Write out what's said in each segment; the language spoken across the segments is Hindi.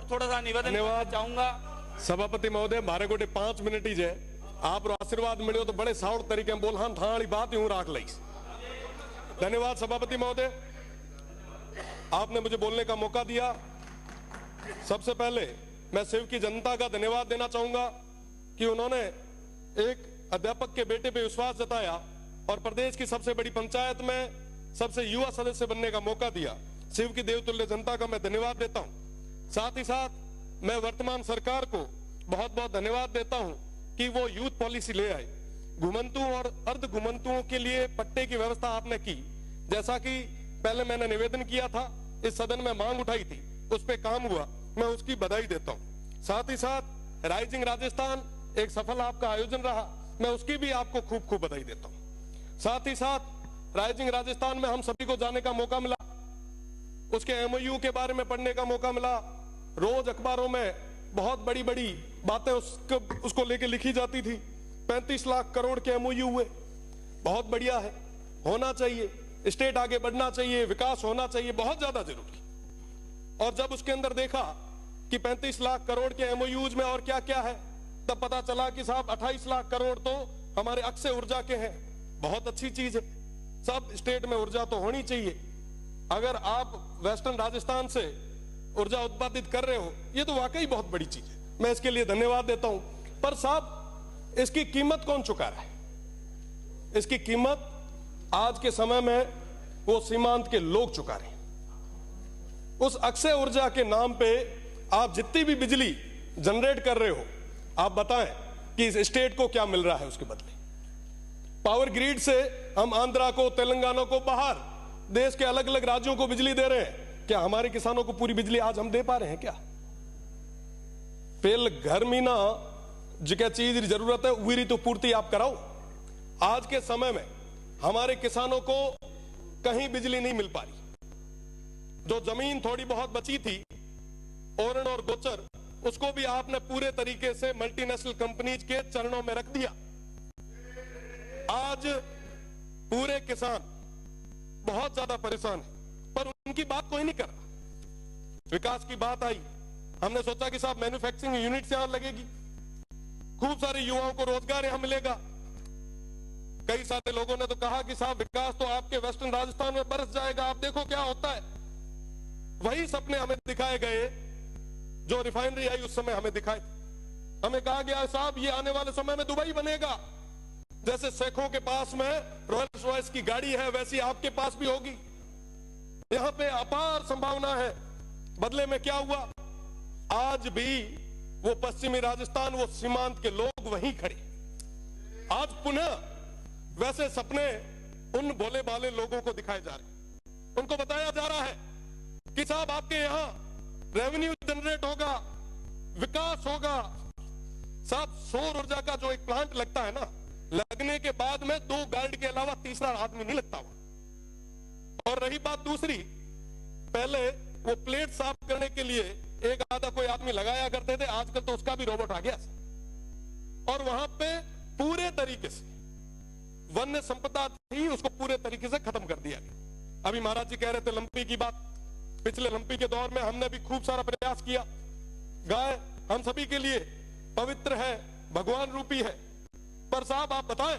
और थोड़ा सा निवेदन करना चाहूंगा। सभापति महोदय मारे गोटे 5 मिनट ही जे आप आशीर्वाद मिलो तो बड़े साउट तरीके में बोल हाँ थाली बात यूं राख ली। धन्यवाद सभापति महोदय, आपने मुझे बोलने का मौका दिया। सबसे पहले मैं शिव की जनता का धन्यवाद देना चाहूंगा कि उन्होंने एक अध्यापक के बेटे पे विश्वास जताया और प्रदेश की सबसे बड़ी पंचायत में सबसे युवा सदस्य बनने का मौका दिया। शिव की देवतुल्य जनता का मैं धन्यवाद देता हूं। साथ ही साथ मैं वर्तमान सरकार को बहुत बहुत धन्यवाद देता हूं कि वो यूथ पॉलिसी ले आए। घुमंतुओं और अर्ध घुमंतुओं के लिए पट्टे की व्यवस्था आपने की, जैसा कि पहले मैंने निवेदन किया था, इस सदन में मांग उठाई थी, उस पर काम हुआ, मैं उसकी बधाई देता हूं। साथ ही साथ राइजिंग राजस्थान एक सफल आपका आयोजन रहा, मैं उसकी भी आपको खूब खूब बधाई देता हूं। साथ ही साथ राइजिंग राजस्थान में हम सभी को जाने का मौका मिला, उसके एमओयू के बारे में पढ़ने का मौका मिला। रोज अखबारों में बहुत बड़ी बड़ी बातें उसको लेके लिखी जाती थी। 35 लाख करोड़ के एमओयू हुए, बहुत बढ़िया है, होना चाहिए, स्टेट आगे बढ़ना चाहिए, विकास होना चाहिए, बहुत ज्यादा जरूरी। और जब उसके अंदर देखा कि 35 लाख करोड़ के एमओयूज में और क्या क्या है, तब पता चला कि साहब 28 लाख करोड़ तो हमारे अक्षय ऊर्जा के हैं। बहुत अच्छी चीज है, सब स्टेट में ऊर्जा तो होनी चाहिए। अगर आप वेस्टर्न राजस्थान से ऊर्जा उत्पादित कर रहे हो, ये तो वाकई बहुत बड़ी चीज है, मैं इसके लिए धन्यवाद देता हूं। पर साहब इसकी कीमत कौन चुका रहा है? इसकी कीमत आज के समय में वो सीमांत के लोग चुका रहे हैं। उस अक्षय ऊर्जा के नाम पे आप जितनी भी बिजली जनरेट कर रहे हो, आप बताएं कि इस स्टेट को क्या मिल रहा है उसके बदले। पावर ग्रिड से हम आंध्रा को, तेलंगाना को, बाहर देश के अलग अलग राज्यों को बिजली दे रहे हैं। क्या हमारे किसानों को पूरी बिजली आज हम दे पा रहे हैं क्या? पहले घर में ना जो चीज की जरूरत है वही तो पूर्ति आप कराओ। आज के समय में हमारे किसानों को कहीं बिजली नहीं मिल पा रही। जो जमीन थोड़ी बहुत बची थी ओरण और गोचर, उसको भी आपने पूरे तरीके से मल्टीनेशनल कंपनीज के चरणों में रख दिया। आज पूरे किसान बहुत ज्यादा परेशान है, पर उनकी बात कोई नहीं कर रहा। विकास की बात आई, हमने सोचा कि साहब मैन्युफैक्चरिंग यूनिट यहां लगेगी, खूब सारे युवाओं को रोजगार यहां मिलेगा। कई सारे लोगों ने तो कहा कि साहब विकास तो आपके वेस्टर्न राजस्थान में बरस जाएगा, आप देखो क्या होता है। वही सपने हमें दिखाए गए जो रिफाइनरी आई उस समय हमें दिखाए थे। हमें कहा गया साहब ये आने वाले समय में दुबई बनेगा, जैसे शेखों के पास में रॉयल्स रॉयस की गाड़ी है वैसी आपके पास भी होगी। यहां पे अपार संभावना है। बदले में क्या हुआ? आज भी वो पश्चिमी राजस्थान, वो सीमांत के लोग वहीं खड़े। आज पुनः वैसे सपने उन भोले भाले लोगों को दिखाए जा रहे। उनको बताया जा रहा है कि साहब आपके यहां रेवेन्यू जनरेट होगा, विकास होगा। साहब सौर ऊर्जा का जो एक प्लांट लगता है ना, लगने के बाद में 2 गार्ड के अलावा तीसरा आदमी नहीं लगता हुआ। और रही बात दूसरी, पहले वो प्लेट साफ करने के लिए एक आधा कोई आदमी लगाया करते थे, आजकल तो उसका भी रोबोट आ गया। और वहां पे पूरे तरीके से वन्य संपदा थी, उसको पूरे तरीके से खत्म कर दिया गया। अभी महाराज जी कह रहे थे लंपी की बात, पिछले लंपी के दौर में हमने भी खूब सारा प्रयास किया। गाय हम सभी के लिए पवित्र है, भगवान रूपी है। पर साहब आप बताएं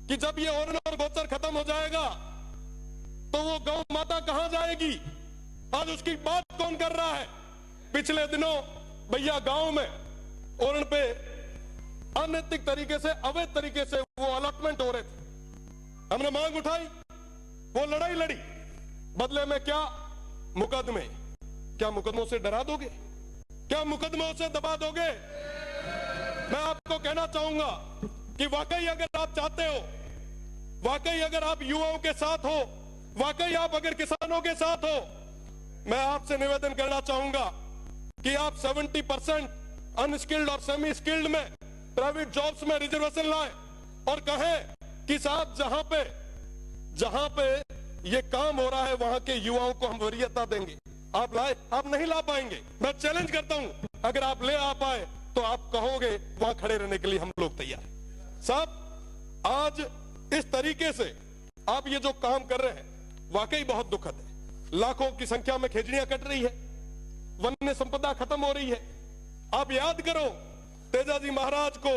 कि जब ये ओरण और गोचर खत्म हो जाएगा तो वो गौ माता कहां जाएगी? आज उसकी बात कौन कर रहा है? पिछले दिनों भैया गांव में ओरण पे अनैतिक तरीके से, अवैध तरीके से वो अलॉटमेंट हो रहे थे। हमने मांग उठाई, वो लड़ाई लड़ी, बदले में क्या? मुकदमे। क्या मुकदमों से डरा दोगे? क्या मुकदमों से दबा दोगे? मैं आपको कहना चाहूंगा कि वाकई अगर आप चाहते हो, वाकई अगर आप युवाओं के साथ हो, वाकई आप अगर किसानों के साथ हो, मैं आपसे निवेदन करना चाहूंगा कि आप 70% अनस्किल्ड और सेमी स्किल्ड में प्राइवेट जॉब्स में रिजर्वेशन लाएं और कहें कि साहब जहां पे ये काम हो रहा है वहां के युवाओं को हम वरीयता देंगे। आप लाए? आप नहीं ला पाएंगे। मैं चैलेंज करता हूं, अगर आप ले आ पाए तो आप कहोगे वहां खड़े रहने के लिए हम लोग तैयार हैं। साहब आज इस तरीके से आप ये जो काम कर रहे हैं वाकई बहुत दुखद है। लाखों की संख्या में खेजड़ियां कट रही है। वन्य संपदा खत्म हो रही है। आप याद करो तेजाजी महाराज को,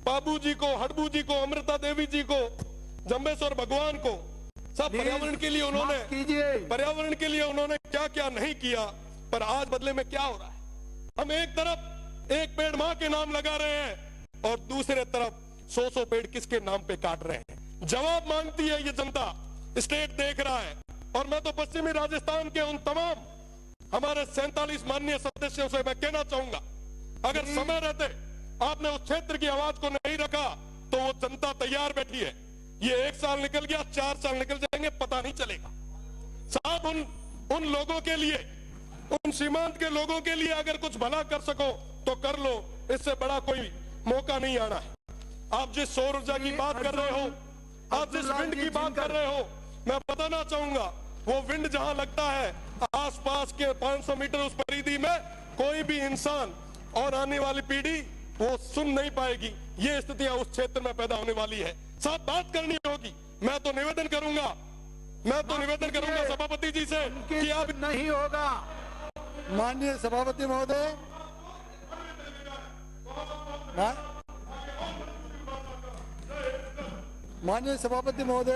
बाबू जी को, हड़बू जी को, अमृता देवी जी को, जम्बेश्वर भगवान को, सब पर्यावरण के लिए उन्होंने क्या क्या नहीं किया, पर आज बदले में क्या हो रहा है? हम एक तरफ एक पेड़ मां के नाम लगा रहे हैं और दूसरे तरफ 100 पेड़ किसके नाम पे काट रहे हैं। जवाब मांगती है ये जनता, स्टेट देख रहा है। और मैं तो पश्चिमी राजस्थान के उन तमाम हमारे 47 माननीय सदस्यों से मैं कहना चाहूंगा, अगर समय रहते आपने उस क्षेत्र की आवाज को नहीं रखा तो वो जनता तैयार बैठी है। ये 1 साल निकल गया, 4 साल निकल जाएंगे, पता नहीं चलेगा। साहब उन लोगों के लिए, उन सीमांत के लोगों के लिए अगर कुछ भला कर सको तो कर लो, इससे बड़ा कोई मौका नहीं आना है। आप जिस सौर ऊर्जा की बात कर रहे हो, आप जिस विंड की बात कर रहे हो, मैं बताना चाहूंगा वो विंड जहां लगता है आसपास के 500 मीटर उस परिधि में कोई भी इंसान और आने वाली पीढ़ी वो सुन नहीं पाएगी। ये स्थितियां उस क्षेत्र में पैदा होने वाली है। साथ बात करनी होगी। मैं तो निवेदन करूंगा सभापति जी से कि आप नहीं होगा। माननीय सभापति महोदय, माननीय सभापति महोदय